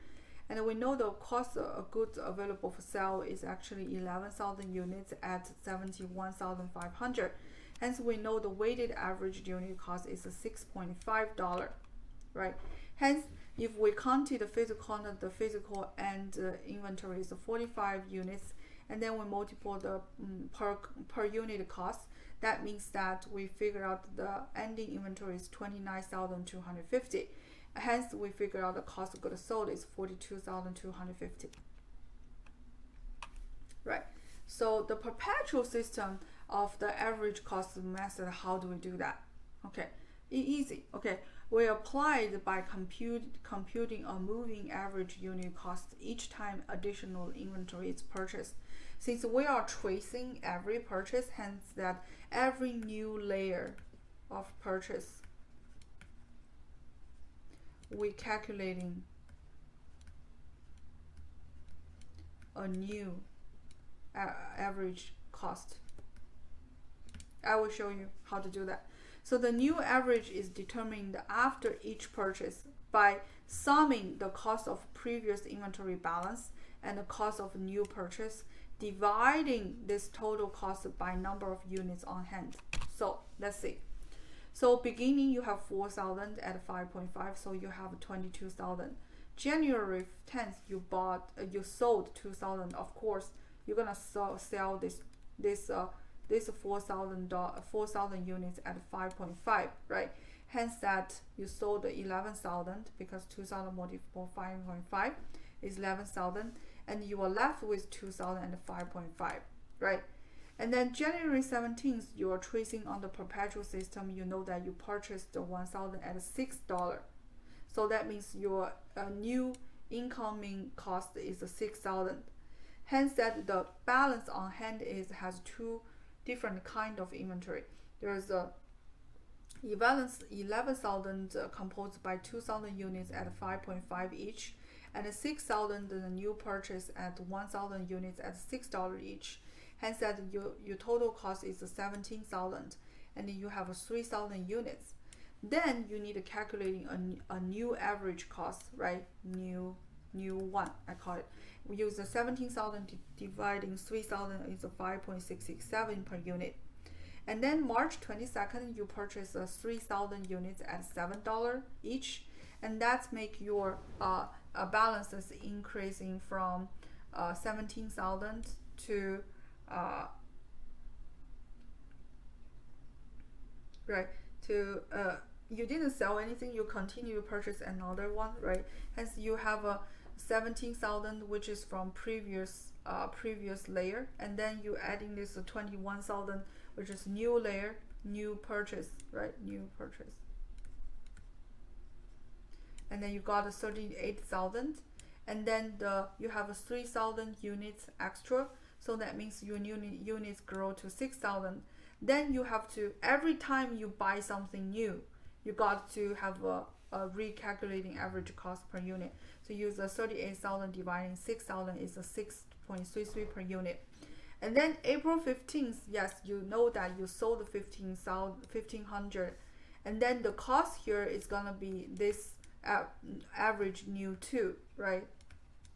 And we know the cost of goods available for sale is actually 11,000 units at 71,500. Hence, we know the weighted average unit cost is $6.5, right? Hence, if we counted the physical and inventory is 45 units, and then we multiply the per unit cost, that means that we figure out the ending inventory is 29,250. Hence, we figure out the cost of goods sold is 42,250. Right. So the perpetual system of the average cost method, how do we do that? Okay, easy. Okay, we apply it by computing a moving average unit cost each time additional inventory is purchased. Since we are tracing every purchase, hence that every new layer of purchase, we calculating a new average cost. I will show you how to do that. So the new average is determined after each purchase by summing the cost of previous inventory balance and the cost of new purchase dividing this total cost by number of units on hand. So let's see. So beginning you have 4,000 at 5.5, so you have 22,000. January 10th you sold 2,000. Of course, you're gonna sell this 4,000 units at 5.5, right? Hence that you sold 11,000 because 2,000 multiplied by 5.5 is 11,000, and you are left with 2,000 and 5.5, right? And then January 17th, you are tracing on the perpetual system. You know that you purchased the 1,000 at $6. So that means your new incoming cost is 6,000. Hence that the balance on hand has two different kind of inventory. There's a 11,000 composed by 2,000 units at 5.5 each, and 6,000 the new purchase at 1,000 units at $6 each. Hence that your total cost is 17,000, and you have 3,000 units. Then you need to calculating a new average cost, right? New one, I call it. We use the 17,000 dividing 3,000 is 5.667 per unit. And then March 22nd, you purchase 3,000 units at $7 each, and that's make your balances increasing from 17,000 to you didn't sell anything, you continue to purchase another one, right? Hence you have a 17,000 which is from previous layer, and then you adding this 21,000 which is new layer, new purchase, right? New purchase. And then you got a 38,000, and then you have a 3,000 units extra, so that means your new units grow to 6,000. Then you have to, every time you buy something new, you got to have a recalculating average cost per unit. So use a 38,000 dividing 6,000 is a 6.33 per unit. And then April 15th, yes, you know that you sold 1,500, and then the cost here is gonna be this average new 2, right?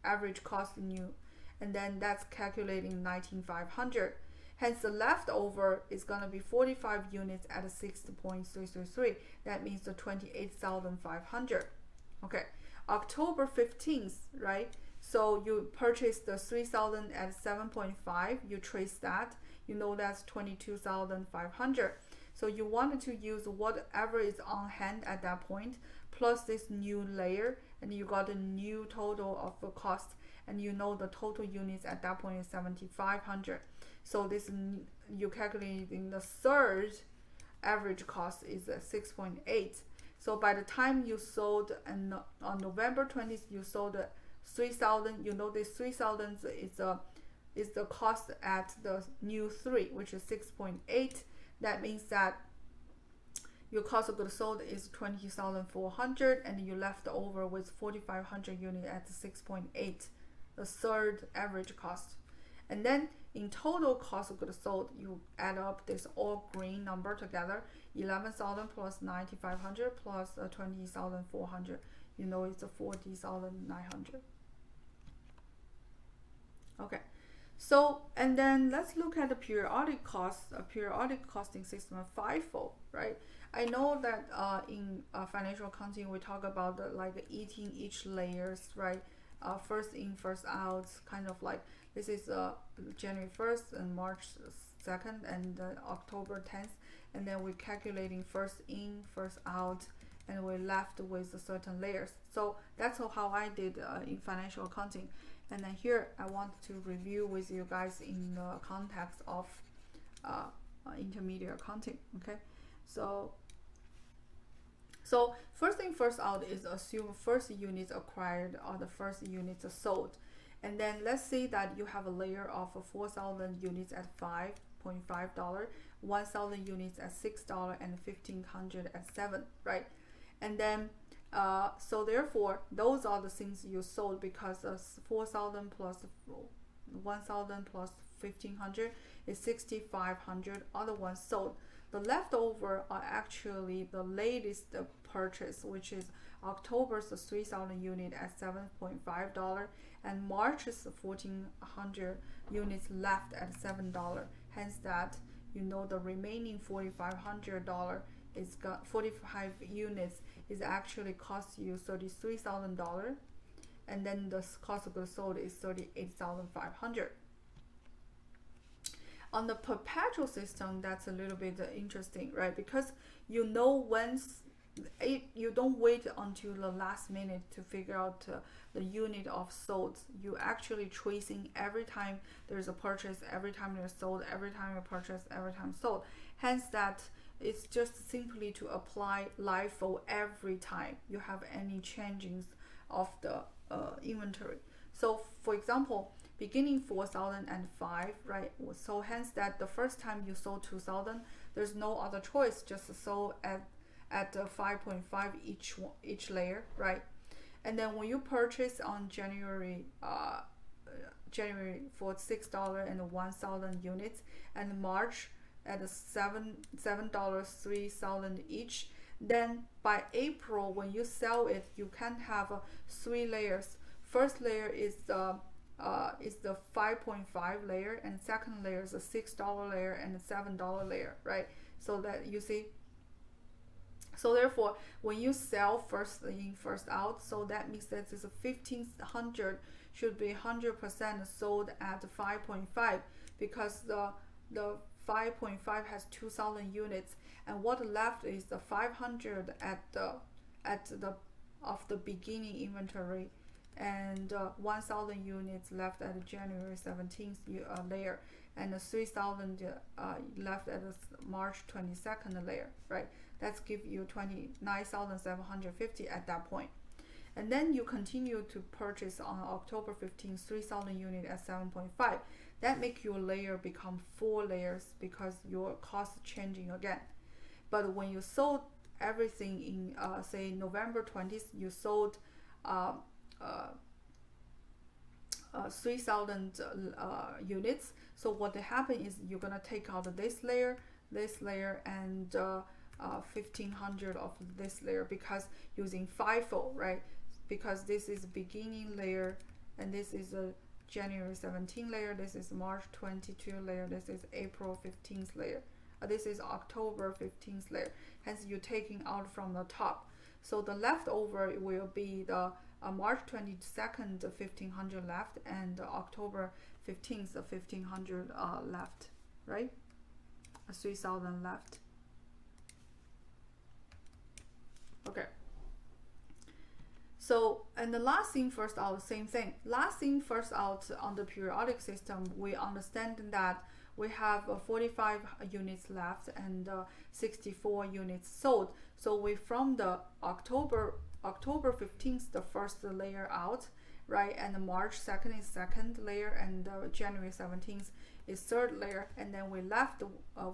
Average cost new, and then that's calculating 19,500. Hence the leftover is gonna be 45 units at 6.333. That means the 28,500. Okay, October 15th, right? So you purchased the 3,000 at 7.5. You trace that. You know that's 22,500. So you wanted to use whatever is on hand at that point plus this new layer, and you got a new total of the cost, and you know the total units at that point is 7,500. So this you calculating the third average cost is 6.8. So by the time you sold, and on November 20th you sold 3,000, you know this 3,000 is the cost at the new 3, which is 6.8. That means that your cost of goods sold is 20,400, and you left over with 4,500 units at 6.8, the third average cost. And then in total cost of goods sold, you add up this all green number together, 11,000 plus 9,500 plus 20,400. You know it's 40,900. Okay, so and then let's look at the periodic cost, periodic costing system of FIFO, right? I know that in financial accounting we talk about like eating each layers, right? First in, first out, kind of like this is January 1st and March 2nd and October 10th, and then we're calculating first in, first out, and we're left with certain layers. So that's how I did in financial accounting. And then here I want to review with you guys in the context of intermediate accounting. Okay, so first thing first out is assume first units acquired or the first units sold. And then let's say that you have a layer of 4,000 units at $5.5, 1,000 units at $6, and 1,500 at $7, right? And then so therefore those are the things you sold, because 4,000 plus 1,000 plus 1,500 is 6,500 other ones sold. The leftover are actually the latest purchase, which is October's 3,000 unit at $7.5, and March's 1,400 units left at $7. Hence that the remaining $4,500 is 45 units is actually cost you $33,000, and then the cost of goods sold is $38,500. On the perpetual system, that's a little bit interesting, right? Because once you don't wait until the last minute to figure out the unit of sold. You actually tracing every time there's a purchase, every time there's sold, every time you purchase, every time sold. Hence that it's just simply to apply LIFO every time you have any changes of the inventory. So for example, beginning 4,005, right? So hence that the first time you sold 2,000, there's no other choice, just sold at 5.5 each layer, right? And then when you purchase on January for $6 and 1,000 units, and March at $7, 3,000 each. Then by April, when you sell it, you can have 3 layers. First layer is the 5.5 layer, and second layer is a $6 layer and a $7 layer, right? So that you see. So therefore, when you sell first in, first out, so that means that this 1,500 should be 100% sold at 5.5, because the 5.5 has 2,000 units, and what left is the 500 at the of the beginning inventory, and 1,000 units left at the January 17th layer, and the 3,000 left at the March 22nd layer, right? That's give you 29,750 at that point. And then you continue to purchase on October 15th 3,000 unit at 7.5. That make your layer become 4 layers because your cost changing again. But when you sold everything in say November 20th, you sold 3,000 units. So what happen is you're gonna take out this layer, and 1,500 of this layer, because using FIFO, right? Because this is beginning layer, and this is a January 17 layer, this is March 22 layer, this is April 15th layer, this is October 15th layer. Hence you're taking out from the top. So the leftover will be the March 22nd 1,500 left, and October 15th 1,500 left, right? 3,000 left. Okay. So, and the last in first out, same thing. Last in first out on the periodic system, we understand that we have 45 units left and 64 units sold. So we from the October 15th, the first layer out, right? And the March 2nd is second layer, and January 17th is third layer. And then we left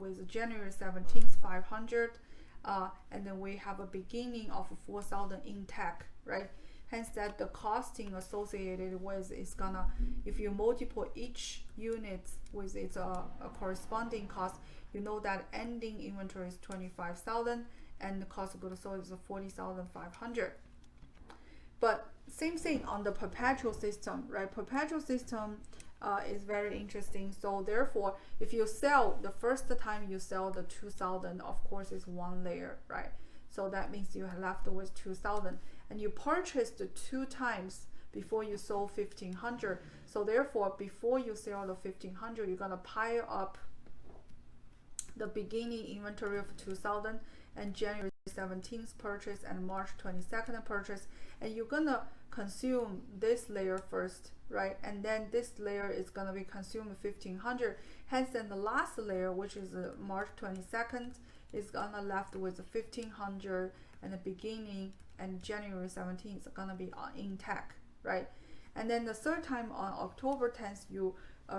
with January 17th 500. And then we have a beginning of 4,000 intact, right? Hence that the costing associated with is gonna, if you multiply each unit with its corresponding cost, you know that ending inventory is 25,000 and the cost of goods sold is 40,500. But same thing on the perpetual system, right? Perpetual system is very interesting. So therefore, if you sell the first time you sell the 2,000, of course it's 1 layer, right? So that means you have left with 2,000, and you purchased 2 times before you sold 1,500. So therefore, before you sell the 1,500, you're gonna pile up the beginning inventory of 2,000 and January 17th purchase and March 22nd purchase, and you're gonna consume this layer first, right? And then this layer is gonna be consumed 1,500. Hence, then the last layer, which is March 22nd, is gonna left with 1,500, and the beginning and January 17th is gonna be intact, right? And then the third time on October 10th,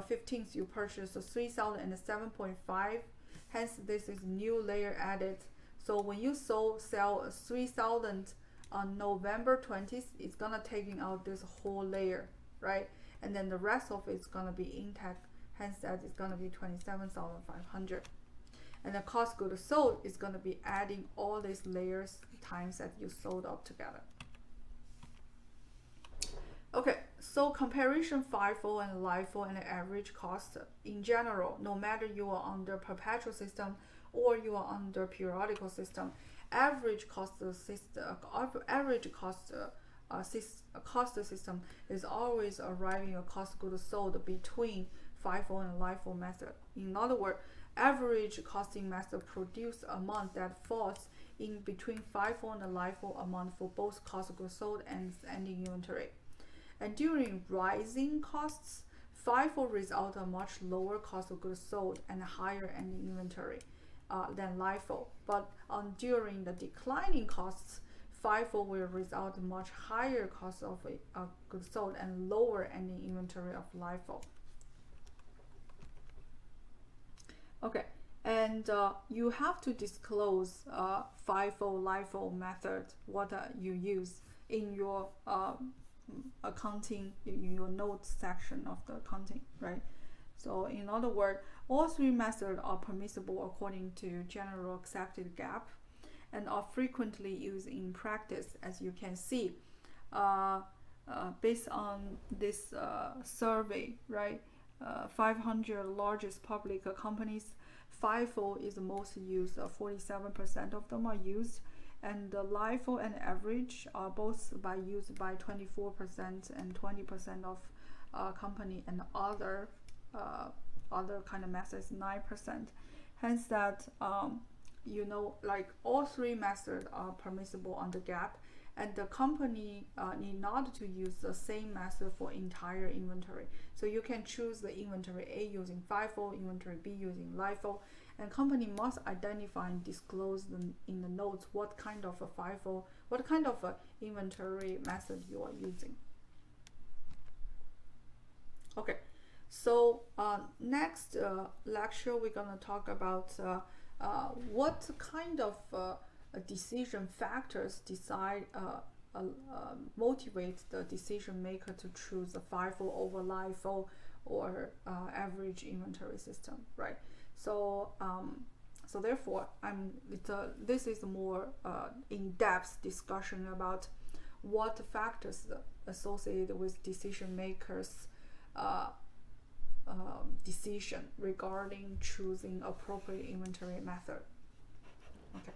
15th, you purchase 3,000 and 7.5. Hence, this is new layer added. So when you sell 3,000 on November 20th, it's gonna taking out this whole layer, right? And then the rest of it's gonna be intact. Hence, that is gonna be 27,500. And the cost goods sold is gonna be adding all these layers times that you sold up together. Okay, so comparison FIFO and LIFO and average cost in general, no matter you are under perpetual system or you are under periodical system, average cost system, average cost system is always arriving at cost of goods sold between FIFO and LIFO method. In other words, average costing method produce amount that falls in between FIFO and LIFO amount for both cost of goods sold and ending inventory. And during rising costs, FIFO result a much lower cost of goods sold and higher ending inventory than LIFO. But during the declining costs, FIFO will result in much higher cost of goods sold and lower ending inventory of LIFO. Okay, and you have to disclose FIFO, LIFO method, what you use in your accounting, in your notes section of the accounting, right? So in other words, all three methods are permissible according to general accepted GAAP and are frequently used in practice, as you can see. Based on this survey, right? 500 largest public companies, FIFO is the most used. 47% of them are used, and the LIFO and average are both used by 24% and 20% of company, and other kind of methods 9%. Hence that like all three methods are permissible under GAAP, and the company need not to use the same method for entire inventory. So you can choose the inventory A using FIFO, inventory B using LIFO, and company must identify and disclose in the notes what kind of a FIFO, what kind of a inventory method you are using. Okay, so next lecture we're gonna talk about what kind of decision factors motivate the decision maker to choose a FIFO over LIFO or average inventory system, right? So so therefore, this is a more in-depth discussion about what factors associated with decision makers' decision regarding choosing appropriate inventory method. Okay.